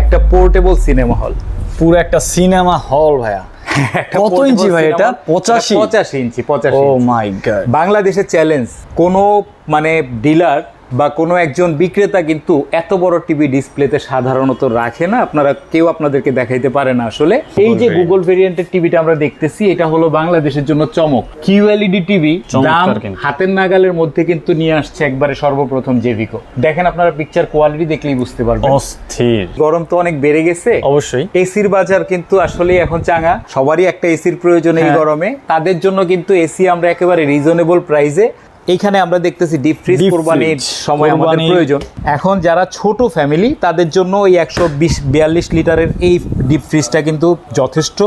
একটা portable cinema hall. পুরো একটা সিনেমা হল ভাইয়া। কত ইঞ্চি ভাই এটা? 85 ইঞ্চি। ও মাই গড। বাংলাদেশের চ্যালেঞ্জ, কোনো মানে ডিলার বা কোনো একজন বিক্রেতা কিন্তু এত বড় টিভি ডিসপ্লেতে সাধারণত রাখে না, আপনারা কেউ আপনাদেরকে দেখাইতে পারে না আসলে। এই যে গুগল ভেরিয়েন্টের টিভিটা আমরা দেখতেছি, এটা হলো বাংলাদেশের জন্য চমক। কিউএলইডি টিভি, দাম হাতের নাগালের মধ্যে কিন্তু নিয়ে আসছে একবারে সর্বপ্রথম জেভিকো। দেখেন আপনারা পিকচার কোয়ালিটি দেখলেই বুঝতে পারবেন। অস্থির। গরম তো অনেক বেড়ে গেছে, অবশ্যই এসির বাজার কিন্তু আসলে এখন চাঙা, সবারই একটা এসির প্রয়োজন এই গরমে। তাদের জন্য কিন্তু এসি আমরা একেবারে রিজনেবল প্রাইসে এইখানে আমরা দেখতেছি। ডিপ ফ্রিজ কুরবানির সময় আমাদের প্রয়োজন। এখন যারা ছোট ফ্যামিলি তাদের জন্য এই 142 লিটারের এই ডিপ ফ্রিজটা কিন্তু যথেষ্ট।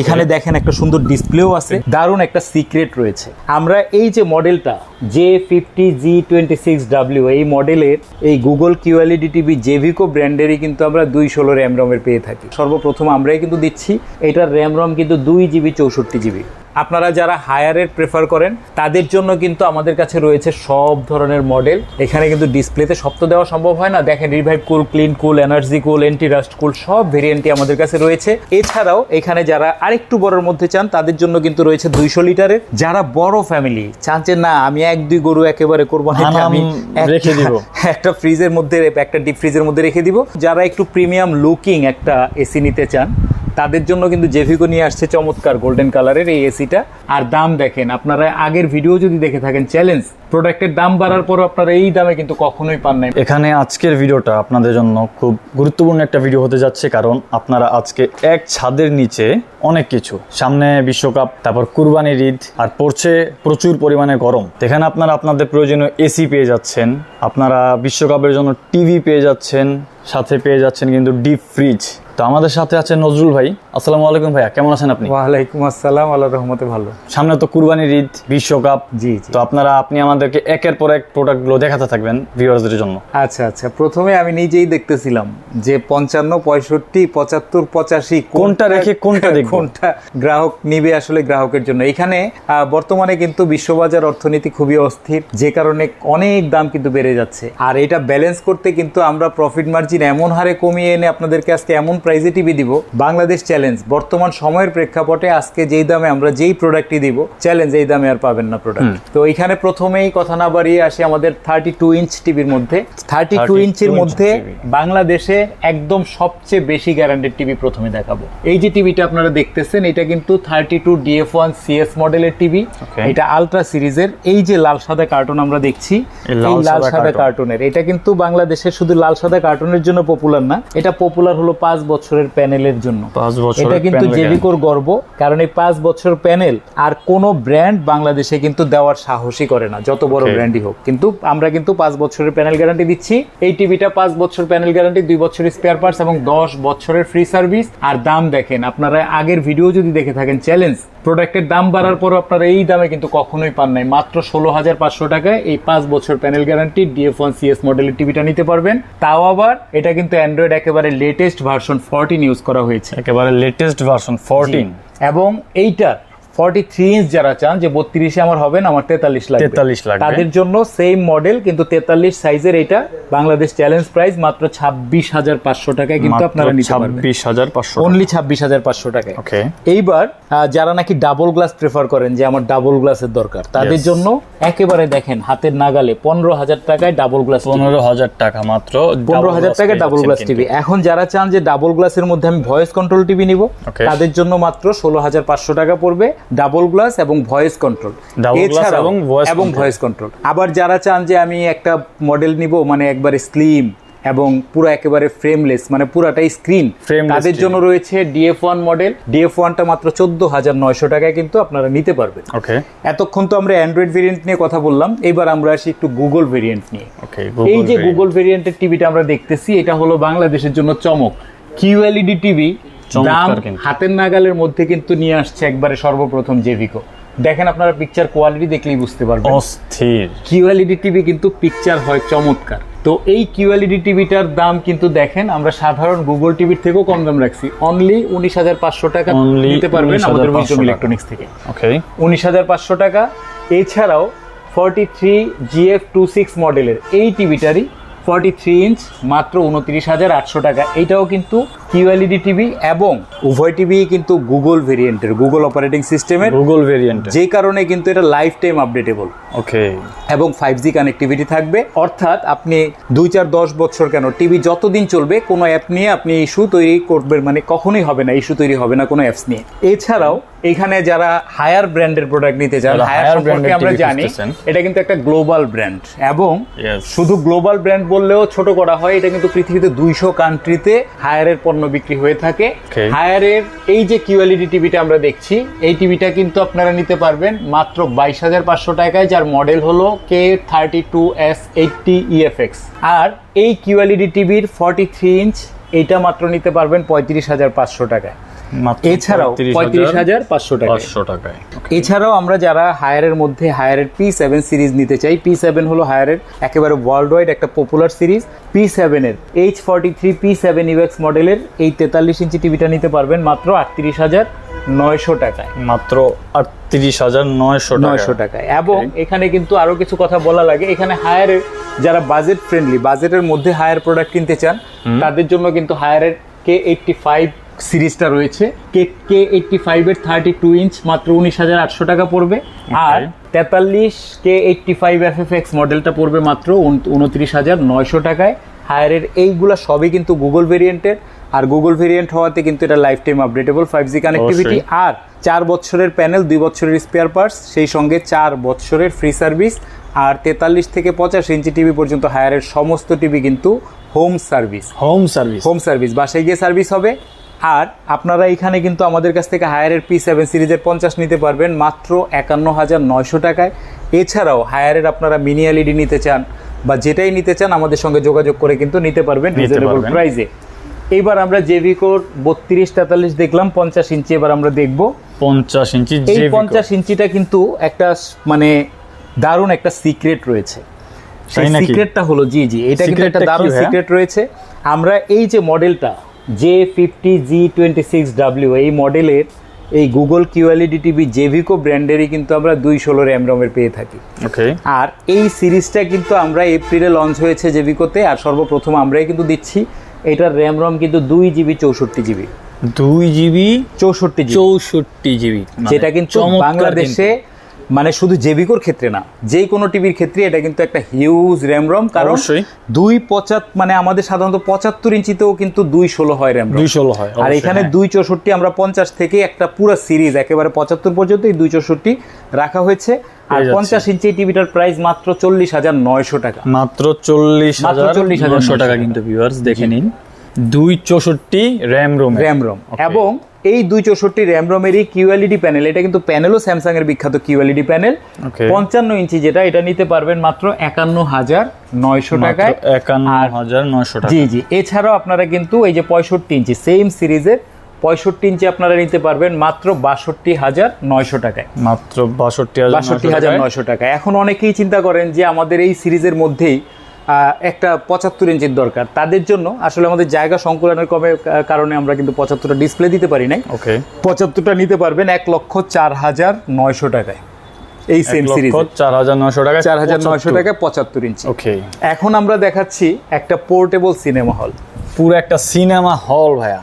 এখানে দেখেন একটা সুন্দর ডিসপ্লেও আছে, দারুণ একটা সিক্রেট রয়েছে। আমরা এই যে মডেলটা J50G26W, এই মডেলের এই গুগল কিউএলইডি টিভি জেভিকো ব্র্যান্ডেরই কিন্তু আমরা 216 র্যাম রমের পেয়ে থাকি। সর্বপ্রথম আমরাই কিন্তু দিচ্ছি। এটার র্যাম রম কিন্তু 2GB 64GB। আপনারা যারা হায়ারের প্রেফার করেন তাদের জন্য কিন্তু আমাদের কাছে রয়েছে সব ধরনের মডেল। এখানে কিন্তু ডিসপ্লেতে সব তো দেওয়া সম্ভব হয় না। দেখেন revive cool, clean cool, energy cool, anti rust cool, সব ভেরিয়েন্টই আমাদের কাছে রয়েছে। এছাড়াও এখানে যারা আরেকটু বড়র মধ্যে চান তাদের জন্য কিন্তু রয়েছে 200 লিটারের। যারা বড় ফ্যামিলি চান যে না আমি 1-2 গরু একেবারে কোরবানিতে আমি রেখে দিব, একটা ফ্রিজের মধ্যে, একটা ডিপ ফ্রিজের মধ্যে রেখে দিব। যারা একটু প্রিমিয়াম লুকিং একটা এসি নিতে চান তাদের জন্য কিন্তু জেভিকো নিয়ে আসছে চমৎকার গোল্ডেন কালারের এই এসিটা। আর দাম দেখেন, আপনারা আগের ভিডিও যদি দেখে থাকেন, চ্যালেঞ্জ প্রোডাক্টের দাম বাড়ার পর আপনারা এই দামে কিন্তু কখনোই পান নাই। এখানে আজকের ভিডিওটা আপনাদের জন্য খুব গুরুত্বপূর্ণ একটা ভিডিও হতে যাচ্ছে, কারণ আপনারা আজকে এক ছাদের নিচে অনেক কিছু, সামনে বিশ্বকাপ, তারপর কুরবানির ঈদ, আর পড়ছে প্রচুর পরিমাণে গরম। এখানে আপনারা আপনাদের প্রয়োজনীয় এসি পেয়ে যাচ্ছেন, আপনারা বিশ্বকাপের জন্য টিভি পেয়ে যাচ্ছেন, সাথে পেয়ে যাচ্ছেন কিন্তু ডিপ ফ্রিজ। তো আমাদের সাথে আছে নজরুল ভাই। আসসালামু আলাইকুম ভাইয়া, কেমন আছেন আপনি? ওয়ালাইকুম আসসালাম, আল্লাহর রহমতে ভালো। সামনে তো কুরবানির ঈদ, বিশ্বকাপ। জি। তো আপনি আমাদেরকে একের পর এক প্রোডাক্টগুলো দেখাতে থাকবেন ভিউয়ারদের জন্য। আচ্ছা, প্রথমে আমি নিজেই দেখতেছিলাম যে 55, 65, 75, 85 কোনটা রেখে কোনটা দেখব, কোনটা গ্রাহক নিবে আসলে গ্রাহকের জন্য। এখানে বর্তমানে কিন্তু বিশ্ববাজার অর্থনীতি খুবই অস্থির, যে কারণে অনেক দাম কিন্তু বেড়ে যাচ্ছে। আর এটা ব্যালেন্স করতে কিন্তু আমরা প্রফিট মার্জিন এমন হারে কমিয়ে এনে আপনাদেরকে আজকে এমন প্রাইসে টিভি দিব। বাংলাদেশ চ্যালেঞ্জ বর্তমান সময়ের প্রেক্ষাপটে আজকে যেই দামে আমরা যেই প্রোডাক্টই দিব, চ্যালেঞ্জ এই দামে আর পাবেন না প্রোডাক্ট। তো এখানে প্রথমেই কথা না বাড়িয়ে আসি আমাদের 32 ইঞ্চ টিভির মধ্যে। 32 ইঞ্চের মধ্যে বাংলাদেশে একদম সবচেয়ে বেশি গ্যারান্টেড টিভি প্রথমে দেখাবো। এই যে টিভিটা আপনারা দেখতেছেন, এটা কিন্তু 32 DF1 CS মডেলের টিভি। এটা আলট্রা সিরিজের। এই যে লাল সাদা কার্টুন আমরা দেখছি, এই লাল সাদা কার্টুনের, এটা কিন্তু বাংলাদেশে শুধু লাল সাদা কার্টুনের জন্য পপুলার না, এটা পপুলার হলো 5 বছরের প্যানেলের জন্য। এটা কিন্তু জেভিকোর গর্ব, কারণ এই 5 বছর প্যানেল আর কোনো ব্র্যান্ড বাংলাদেশে কিন্তু দেওয়ার সাহসই করে না, যত বড় ব্র্যান্ডই হোক। কিন্তু আমরা কিন্তু 5 বছরের প্যানেল গ্যারান্টি দিচ্ছি। এই টিভিটা 5 বছর প্যানেল গ্যারান্টি, 2 বছরের স্পেয়ার পার্টস এবং 10 বছরের ফ্রি সার্ভিস। আর দাম দেখেন, আপনারা আগের ভিডিও যদি দেখে থাকেন, চ্যালেঞ্জ প্রোডাক্টের দাম বাড়ার পর আপনারা এই দামে কিন্তু কখনোই পান নাই। মাত্র 16,500 টাকায় এই 5 বছর প্যানেল গ্যারান্টি DF1 CS মডেলের টিভিটা নিতে পারবেন। তাও আবার এটা কিন্তু অ্যান্ড্রয়েড একেবারে লেটেস্ট ভার্সন 14 ইউজ করা হয়েছে, একেবারে লেটেস্ট ভার্সন 14। এবং এইটা 43 ইঞ্চ যারা চান যে 32 আমার হবে না, আমার 43 লাগবে, তাদের জন্য সেম মডেল কিন্তু 43 সাইজের। এটা বাংলাদেশ চ্যালেঞ্জ প্রাইস মাত্র 26,500 টাকায় কিন্তু আপনারা নিতে পারবেন। 26,500, অনলি 26,500 টাকায়। ওকে। এইবার যারা নাকি ডাবল গ্লাস প্রেফার করেন, যে আমার ডাবল গ্লাসের দরকার, তাদের জন্য একেবারে দেখেন হাতের নাগালে 15,000 টাকায় ডাবল গ্লাস। 15,000 টাকা মাত্র, 15,000 টাকায় ডাবল গ্লাস টিভি। এখন যারা চান যে ডাবল গ্লাসের মধ্যে আমি ভয়েস কন্ট্রোল টিভি নিব, তাদের জন্য মাত্র 16,500 টাকা পড়বে, ডাবল গ্লাস এবং ভয়েস কন্ট্রোল। এছাড়াও এবং ভয়েস কন্ট্রোল। আবার যারা চান যে আমি একটা মডেল নিব মানে একবারে স্লিম এবং পুরো একেবারে ফ্রেমলেস, মানে পুরাটাই স্ক্রিন, তাদের জন্য রয়েছে DF1 মডেল। DF1টা মাত্র 14,900 টাকায় কিন্তু আপনারা নিতে পারবেন। ওকে। এতক্ষণ তো আমরা অ্যান্ড্রয়েড ভেরিয়েন্ট নিয়ে কথা বললাম, এবার আমরা আসি একটু গুগল ভেরিয়েন্ট নিয়ে। এই যে গুগল ভেরিয়েন্টের টিভিটা আমরা দেখতেছি, এটা হলো বাংলাদেশের জন্য চমক। কিউএলইডি টিভি, দাম হাতের নাগালের মধ্যে কিন্তু নিয়ে আসছে একবারে সর্বপ্রথম জেভিকো। দেখেন আপনারা পিকচার কোয়ালিটি দেখলেই বুঝতে পারবেন, অস্থির। কিউএলইডি টিভি কিন্তু পিকচার হয় চমৎকার। তো এই কিউএলইডি টিভিটার দাম কিন্তু দেখেন আমরা সাধারণ গুগল টিভির থেকেও কম দাম রাখছি। অনলি 19,500 টাকা নিতে পারবেন আমাদের উইজডম ইলেকট্রনিক্স থেকে। ওকে, 19,500 টাকা। এছাড়াও 43 GF26 মডেলের এই টিভিটারই 43 ইঞ্চ মাত্র 29,800 টাকা। এটাও কিন্তু কিউএলইডি টিভি এবং উভয় টিভি কিন্তু গুগল ভেরিয়েন্টের, গুগল অপারেটিং সিস্টেমের, গুগল ভেরিয়েন্ট, যে কারণে কিন্তু এটা লাইফ টাইম আপডেটেবল ওকে, এবং 5G কানেক্টিভিটি থাকবে। অর্থাৎ আপনি 2, 4, 10 বছর কেন টিভি যতদিন চলবে কোনো অ্যাপ নিয়ে আপনি ইস্যু তৈরি করবেন, মানে কখনোই হবে না, ইস্যু তৈরি হবে না কোনো অ্যাপস নিয়ে। এছাড়াও এখানে যারা হায়ার ব্র্যান্ডের প্রোডাক্ট নিতে চান, হায়ার সম্পর্কে আমরা জানি এটা কিন্তু একটা গ্লোবাল ব্র্যান্ড, এবং শুধু গ্লোবাল ব্র্যান্ড বললেও ছোট করা হয়। এটা কিন্তু পৃথিবীতে 200 কান্ট্রিতে হায়ারের পণ্য বিক্রি হয়ে থাকে। হায়ারের এই যে কিউএলইডি টিভিটা আমরা দেখছি, এই টিভিটা কিন্তু আপনারা নিতে পারবেন মাত্র 22,500 টাকায়, যার মডেল হলো K32S80 EFX। আর এই কিউএলইডি টিভির 43 ইঞ্চ এটা মাত্র নিতে পারবেন 35,500 টাকায়। এছাড়াও 35,500 টাকায়। এছাড়াও আমরা যারা হায়ারের মধ্যে হায়ারের P7 সিরিজ নিতে চাই, P7 হলো হায়ারের একেবারে ওয়ার্ল্ড ওয়াইড একটা পপুলার সিরিজ। P7 এর H43 P7 UX মডেলের এই 43 ইঞ্চি টিভিটা নিতে পারবেন মাত্র 38,900 টাকায়, মাত্র 38,900 টাকায়। এবং এখানে কিন্তু আরো কিছু কথা বলা লাগে, এখানে হায়ারের যারা বাজেট ফ্রেন্ডলি, বাজেটের মধ্যে হায়ার প্রোডাক্ট কিনতে চান, তাদের জন্য কিন্তু হায়ারের K85 সিরিজটা রয়েছে। K85 এর 32 ইঞ্চ মাত্র 19,800 টাকা পড়বে। আর 43 K85 FFX মডেলটা পড়বে মাত্র 29,900 টাকায়। হায়ারের এইগুলা সবই কিন্তু গুগল ভেরিয়েন্টের, আর গুগল ভেরিয়েন্ট হওয়াতে কিন্তু এটা life time updatable 5G connectivity, আর 4 বছরের প্যানেল, 2 বছরের স্পেয়ার পার্টস, সেই সঙ্গে 4 বছরের ফ্রি সার্ভিস। আর 43 থেকে 85 ইঞ্চি টিভি পর্যন্ত হায়ারের সমস্ত টিভি কিন্তু হোম সার্ভিস, বাসায় গিয়ে সার্ভিস হবে। আর আপনারা এখানে কিন্তু আমাদের কাছ থেকে হায়ারের P7 সিরিজের 50 নিতে পারবেন মাত্র 51,900 টাকায়। এছাড়াও হায়ারের আপনারা মিনি এলইডি নিতে চান বা যেটাই নিতে চান আমাদের সঙ্গে যোগাযোগ করে কিন্তু নিতে পারবেন রিজনেবল প্রাইসে। এইবার আমরা জেভিকোর 32-43 দেখলাম, 50 ইঞ্চি এবার আমরা দেখব 50 ইঞ্চি। এই 50 ইঞ্চিটা কিন্তু একটা মানে দারুণ একটা সিক্রেট রয়েছে। সেই সিক্রেটটা হলো জি এটা কিন্তু একটা দারুণ সিক্রেট রয়েছে। আমরা এই যে মডেলটা J50G26W এই মডেলের এই গুগল কিউএলইডি টিভি জেভিকো ব্র্যান্ডেরই কিন্তু আমরা 216 র্যাম রমের পেয়ে থাকি। আর এই সিরিজটা কিন্তু আমরা এপ্রিলে লঞ্চ হয়েছে জেভিকোতে, আর সর্বপ্রথম আমরাই কিন্তু দিচ্ছি। এটার র্যাম রম কিন্তু 2GB 64GB, 2GB 64GB, যেটা কিন্তু বাংলাদেশে মানে শুধু জেভিকোর ক্ষেত্রে না, যে কোনো টিভির ক্ষেত্রে এটা কিন্তু একটা হিউজ র্যাম রম। কারণ 275 মানে আমাদের সাধারণত 75 ইঞ্চিতেও কিন্তু 216 হয় র্যাম রম, 216 হয়, আর এখানে 264 আমরা 50 থেকে একটা পুরো সিরিজ একেবারে 75 পর্যন্ত এই 264 রাখা হয়েছে। আর 50 ইঞ্চি টিভিটার প্রাইস মাত্র 40,900 টাকা, মাত্র 40,900 টাকা। কিন্তু ভিউয়ার্স দেখে নিন, 264 র্যাম রম এবং এই 264 র্যাম রোমেরই কিউএলইডি প্যানেল, এটা কিন্তু প্যানেলও স্যামসাং এর বিখ্যাত কিউএলইডি প্যানেল। 55 ইঞ্চি যেটা, এটা নিতে পারবেন মাত্র 51,900 টাকায়, 51,900 টাকা। জি এছাড়াও আপনারা কিন্তু এই যে 65 ইঞ্চি সেম সিরিজের 65 ইঞ্চি আপনারা নিতে পারবেন মাত্র 62,900 টাকায়, মাত্র 62,900 টাকা। এখন অনেকেই চিন্তা করেন যে আমাদের এই সিরিজের মধ্যেই একটা 75 ইঞ্চির দরকার, তাদের জন্য আসলে আমাদের জায়গা সংকুলনের কারণে আমরা কিন্তু 75টা ডিসপ্লে দিতে পারি নাই। 75টা নিতে পারবেন 1,04,900 টাকায়, এই সেম সিরিজ 4,900 টাকা, 4,900 টাকা 75 ইঞ্চি। এখন আমরা দেখাচ্ছি একটা পোর্টেবল সিনেমা হল, পুরো একটা সিনেমা হল ভাইয়া।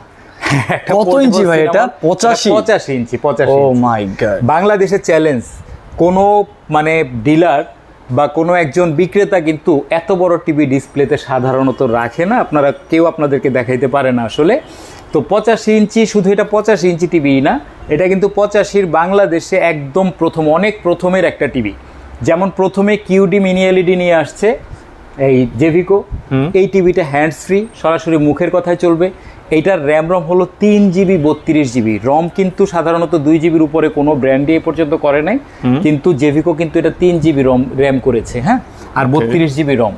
কত ইঞ্চি ভাই এটা? 85 ইঞ্চি। ও মাই গড, বাংলাদেশের চ্যালেঞ্জ, কোনো মানে ডিলার বা কোনো একজন বিক্রেতা কিন্তু এত বড় টিভি ডিসপ্লেতে সাধারণত রাখে না, আপনারা কেউ আপনাদেরকে দেখাইতে পারে না আসলে। তো 85 ইঞ্চি, শুধু এটা 85 ইঞ্চি টিভি না, এটা কিন্তু 85 বাংলাদেশে একদম প্রথম, অনেক প্রথমের একটা টিভি। যেমন প্রথমে কিউডি মিনি এলইডি নিয়ে আসছে এই জেভিকো, এই টিভিটা হ্যান্ডস ফ্রি, সরাসরি মুখের কথায় চলবে। এইটার র্যাম রম হলো 3GB 32GB, রম কিন্তু সাধারণত 2GBর উপরে কোনো ব্র্যান্ডই এ পর্যন্ত করে নাই, কিন্তু জেভিকো কিন্তু এটা 3GB র্যাম করেছে, হ্যাঁ, আর 32GB রম।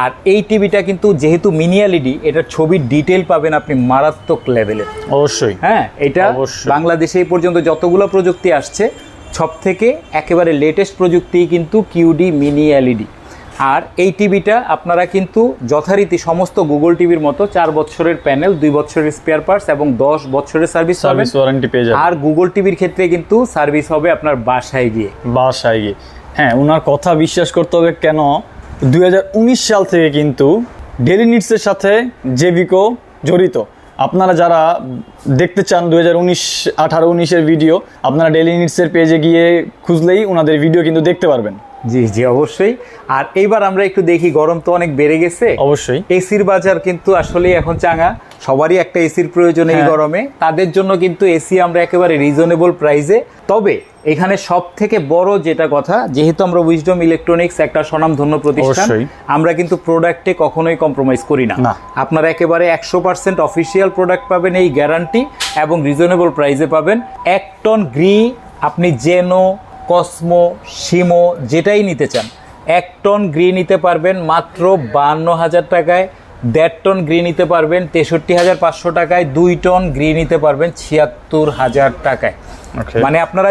আর এই টিভিটা কিন্তু যেহেতু মিনি এলইডি, এটার ছবির ডিটেল পাবেন আপনি মারাত্মক লেভেলের, অবশ্যই। হ্যাঁ, এটা বাংলাদেশে এই পর্যন্ত যতগুলো প্রযুক্তি আসছে সব থেকে একেবারে লেটেস্ট প্রযুক্তি কিন্তু কিউডি মিনি এলইডি। আর এই টিভিটা আপনারা কিন্তু যথারীতি সমস্ত গুগল টিভির মতো 4 বছরের প্যানেল, 2 বছরের স্পেয়ার পার্টস এবং 10 বছরের সার্ভিস ওয়ারেন্টি পেয়ে যাবেন। আর গুগল টিভির ক্ষেত্রে কিন্তু সার্ভিস হবে আপনার বাসায় গিয়ে। হ্যাঁ, ওনার কথা বিশ্বাস করতে হবে। কেন? 2019 সাল থেকে কিন্তু ডেইলি নিডসের সাথে জেভিকো জড়িত। আপনারা যারা দেখতে চান 2018-19 ভিডিও, আপনারা ডেইলি নিডসের পেজে গিয়ে খুঁজলেই ওনাদের ভিডিও কিন্তু দেখতে পারবেন। জি জি অবশ্যই। আর এইবার আমরা একটু দেখি, গরম তো অনেক বেড়ে গেছে, অবশ্যই এসির বাজার কিন্তু আসলে এখন চাঙা, সবারই একটা এসির প্রয়োজন এই গরমে। তাদের জন্য কিন্তু এসি আমরা একেবারে রিজনেবল প্রাইসে। তবে এখানে সব থেকে বড় যেটা কথা, যেহেতু আমরা উইজডম ইলেকট্রনিক্স একটা স্বনামধন্য প্রতিষ্ঠান, অবশ্যই। আমরা কিন্তু প্রোডাক্টে কখনোই কম্প্রোমাইজ করি না। না। আপনারা একেবারে 100% অফিসিয়াল প্রোডাক্ট পাবেন, এই গ্যারান্টি, এবং রিজনেবল প্রাইসে পাবেন। 1 টন গ্রি আপনি জেনো, কসমো, শিমো যেটাই নিতে চান, 1 টন গ্রি নিতে পারবেন মাত্র 52,000 টাকায়, 1.5 টন গ্রি নিতে পারবেন 63,500 টাকায়, 2 টন গ্রি নিতে পারবেন 76,000 টাকায়। Okay. মানে আপনারা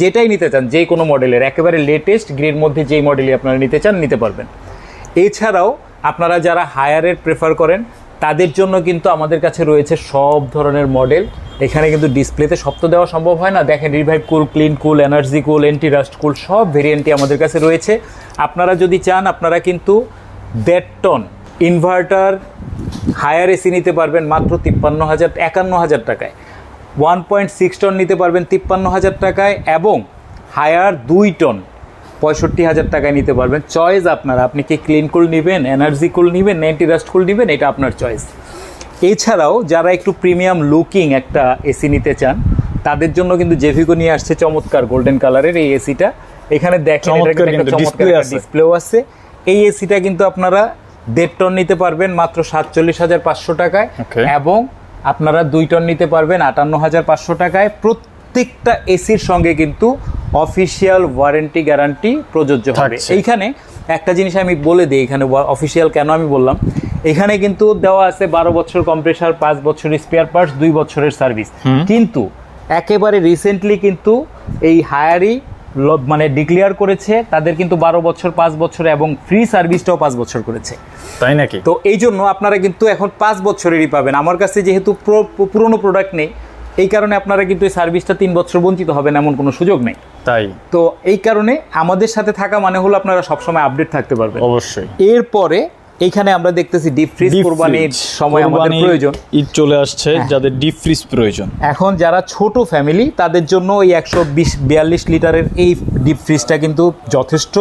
যেটাই নিতে চান, যে কোনো মডেলের, একেবারে লেটেস্ট গ্রির মধ্যে যেই মডেলই আপনারা নিতে চান নিতে পারবেন। এছাড়াও আপনারা যারা হায়ারের প্রেফার করেন তাদের জন্য কিন্তু আমাদের কাছে রয়েছে সব ধরনের মডেল। এখানে কিন্তু ডিসপ্লেতে সব তো দেওয়া সম্ভব হয় না। দেখেন, revive cool, clean cool, energy cool, anti rust cool, সব ভেরিয়েন্টই আমাদের কাছে রয়েছে। আপনারা যদি চান আপনারা কিন্তু 1.5 টন ইনভার্টার হায়ার এসি নিতে পারবেন মাত্র 51,000 টাকায়, 1.6 টন নিতে পারবেন 53,000 টাকায়, এবং হায়ার 2 টন 65,000 টাকায় নিতে পারবেন। চয়েস আপনারা, আপনি কি ক্লিন কুল নেবেন, এনার্জি কুল নেবেন, অ্যান্টি রাস্ট কুল নেবেন, এটা আপনার চয়েস। এছাড়াও যারা একটু প্রিমিয়াম লুকিং একটা এসি নিতে চান তাদের জন্য কিন্তু জেভিকো নিয়ে আসছে চমৎকার গোল্ডেন কালারের এই এসিটা। এখানে দেখেন ডিসপ্লেও আছে। এই এসিটা কিন্তু আপনারা 1.5 টন নিতে পারবেন মাত্র 47,500 টাকায়, এবং আপনারা 2 টন নিতে পারবেন 58,500 টাকায়। প্রত্যেকটা এসির সঙ্গে কিন্তু অফিসিয়াল ওয়ারেন্টি গ্যারান্টি প্রযোজ্য হবে। এইখানে একটা জিনিস আমি বলে দিই, এখানে অফিসিয়াল কেন আমি বললাম, এখানে কিন্তু দেওয়া আছে 12 বছর কম্প্রেসার, 5 বছরের স্পেয়ার পার্টস, 2 বছরের সার্ভিস। কিন্তু একেবারে রিসেন্টলি কিন্তু এই হায়ারি মানে ডিক্লেয়ার করেছে তাদের কিন্তু 12 বছর, 5 বছর এবং ফ্রি সার্ভিসটাও 5 বছর করেছে। তাই নাকি? তো এই জন্য আপনারা কিন্তু এখন 5 বছরেরই পাবেন। আমার কাছে যেহেতু পুরনো প্রোডাক্ট নেই, এই কারণে আপনারা কিন্তু এই সার্ভিসটা 3 বছর বঞ্চিত হবেন এমন কোনো সুযোগ নেই। তাই তো এই কারণে আমাদের সাথে থাকা মানে হলো আপনারা সবসময় আপডেট থাকতে পারবেন। অবশ্যই। এরপরে এইখানে আমরা দেখতেছি ডিপ ফ্রিজ, কুরবানির সময় আমাদের প্রয়োজন, ঈদ চলে আসছে, যাদের ডিপ ফ্রিজ প্রয়োজন। এখন যারা ছোট ফ্যামিলি তাদের জন্য এই 142 লিটারের এই ডিপ ফ্রিজটা কিন্তু যথেষ্ট।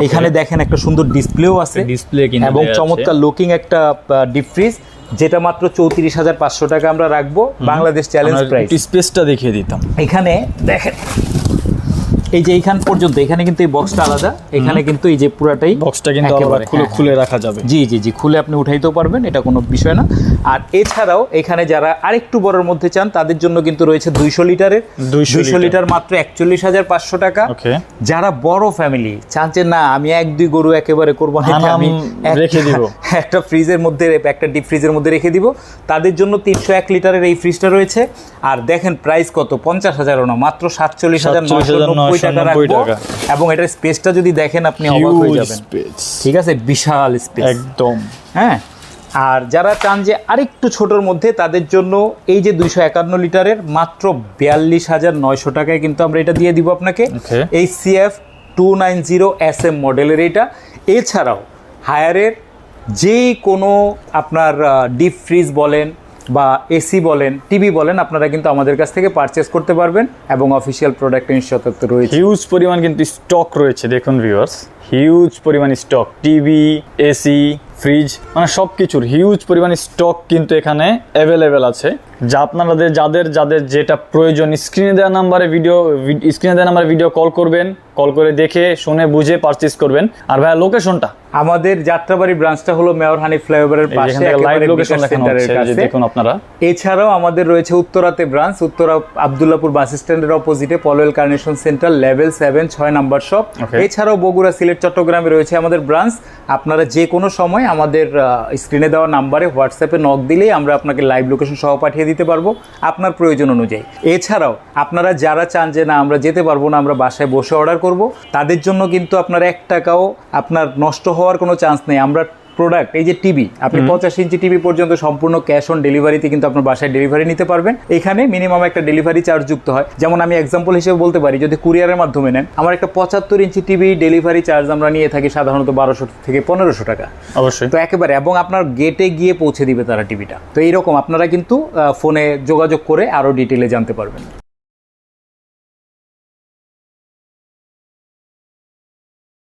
এখানে দেখেন একটা সুন্দর ডিসপ্লেও আছে, ডিসপ্লে কিন্তু এবং চমৎকার লুকিং একটা ডিপ ফ্রিজ, যেটা মাত্র 34,500 টাকা আমরা রাখবো, বাংলাদেশ চ্যালেঞ্জ প্রাইস। স্পেসটা দেখিয়ে দিতাম। এখানে দেখেন, এই যে এইখান পর্যন্ত, এখানে কিন্তু এই বক্সটা আলাদা, এখানে কিন্তু এই যে পুরাটাই বক্সটা কিন্তু আলাদা, খুলে রাখা যাবে। জি জি জি, খুলে আপনি উঠাইতেও পারবেন, এটা কোনো বিষয় না। আর এছাড়াও এখানে যারা আরেকটু বড়র মধ্যে চান তাদের জন্য কিন্তু রয়েছে 200 লিটারের, 200 লিটার মাত্র 41,500 টাকা। যারা বড় ফ্যামিলি চান যে না আমি 1-2 গরু একেবারে কোরবানি আমি রেখে দিব, একটা ফ্রিজের মধ্যে, একটা ডিপ ফ্রিজের মধ্যে রেখে দিব, তাদের জন্য 301 লিটারের এই ফ্রিজটা রয়েছে। আর দেখেন প্রাইস কত, 50,000ও না, মাত্র 47,990 টাকা রাখবো। এবং এটার স্পেসটা যদি দেখেন আপনি অবাক হয়ে যাবেন। ঠিক আছে, বিশাল স্পেস একদম। হ্যাঁ। আর যারা চান যে আরেকটু ছোটর মধ্যে তাদের জন্য এই যে 251 লিটারের মাত্র 42,900 টাকায় কিন্তু আমরা এটা দিয়ে দিব আপনাকে, এই CF 290 SM মডেলের এটা। এছাড়াও হায়ারের যে কোনো আপনার ডিপ ফ্রিজ বলেন বা এসি বলেন, টিভি বলেন, আপনারা কিন্তু আমাদের কাছ থেকে পারচেস করতে পারবেন, এবং অফিসিয়াল প্রোডাক্ট নিশ্চয়তা রয়েছে। হিউজ পরিমাণ কিন্তু স্টক রয়েছে, দেখুন ভিউয়ার্স, হিউজ পরিমাণ স্টক, টিভি, এসি, ফ্রিজ, মানে সব কিছুর হিউজ পরিমাণ স্টক কিন্তু এখানে অ্যাভেলেবেল আছে। যা আপনাদের যাদের যেটা প্রয়োজন স্ক্রিনে দেওয়া নাম্বারে ভিডিও কল করবেন, কল করে দেখে শুনে বুঝে পারচেজ করবেন। আর ভাইয়া লোকেশনটা? আমাদের যাত্রাবাড়ি ব্রাঞ্চটা হলো মেয়র হানিফ ফ্লাইওভারের পাশে, লাইভ লোকেশন সেন্টারের কাছে, দেখুন আপনারা। এছাড়াও আমাদের রয়েছে উত্তরাতে ব্রাঞ্চ, উত্তরা আব্দুল্লাহপুর বাস স্ট্যান্ডের অপোজিটে Polwel carnation centre, level 7, 6 number shop. এছাড়াও বগুড়া, সিলেট, চট্টগ্রামে রয়েছে আমাদের ব্রাঞ্চ। আপনারা যে কোনো সময় আমাদের স্ক্রিনে দেওয়া নাম্বারে হোয়াটসঅ্যাপে নক দিলেই আমরা আপনাকে লাইভ লোকেশন সহ পাঠিয়ে দিতে পারবো আপনার প্রয়োজন অনুযায়ী। এছাড়াও আপনারা যারা চান যে না আমরা যেতে পারবো না, আমরা বাসায় বসে অর্ডার করব, তাদের জন্য কিন্তু আপনার 1 টাকাও আপনার নষ্ট হওয়ার কোনো চান্স নেই। আমরা প্রোডাক্ট, এই যে টিভি, আপনি 85 ইঞ্চি টিভি পর্যন্ত সম্পূর্ণ ক্যাশ অন ডেলিভারিতে কিন্তু আপনার বাসায় ডেলিভারি নিতে পারবেন। এখানে মিনিমাম একটা ডেলিভারি চার্জ যুক্ত হয়। যেমন আমি এক্সাম্পল হিসেবে বলতে পারি, যদি কুরিয়ারের মাধ্যমে নেন, আমার একটা 75 ইঞ্চি টিভি ডেলিভারি চার্জ আমরা নিয়ে থাকি সাধারণত 1200 থেকে 1500 টাকা। অবশ্যই। তো একেবারে, এবং আপনার গেটে গিয়ে পৌঁছে দিবে তারা টিভিটা। তো এইরকম আপনারা কিন্তু ফোনে যোগাযোগ করে আরো ডিটেলে জানতে পারবেন।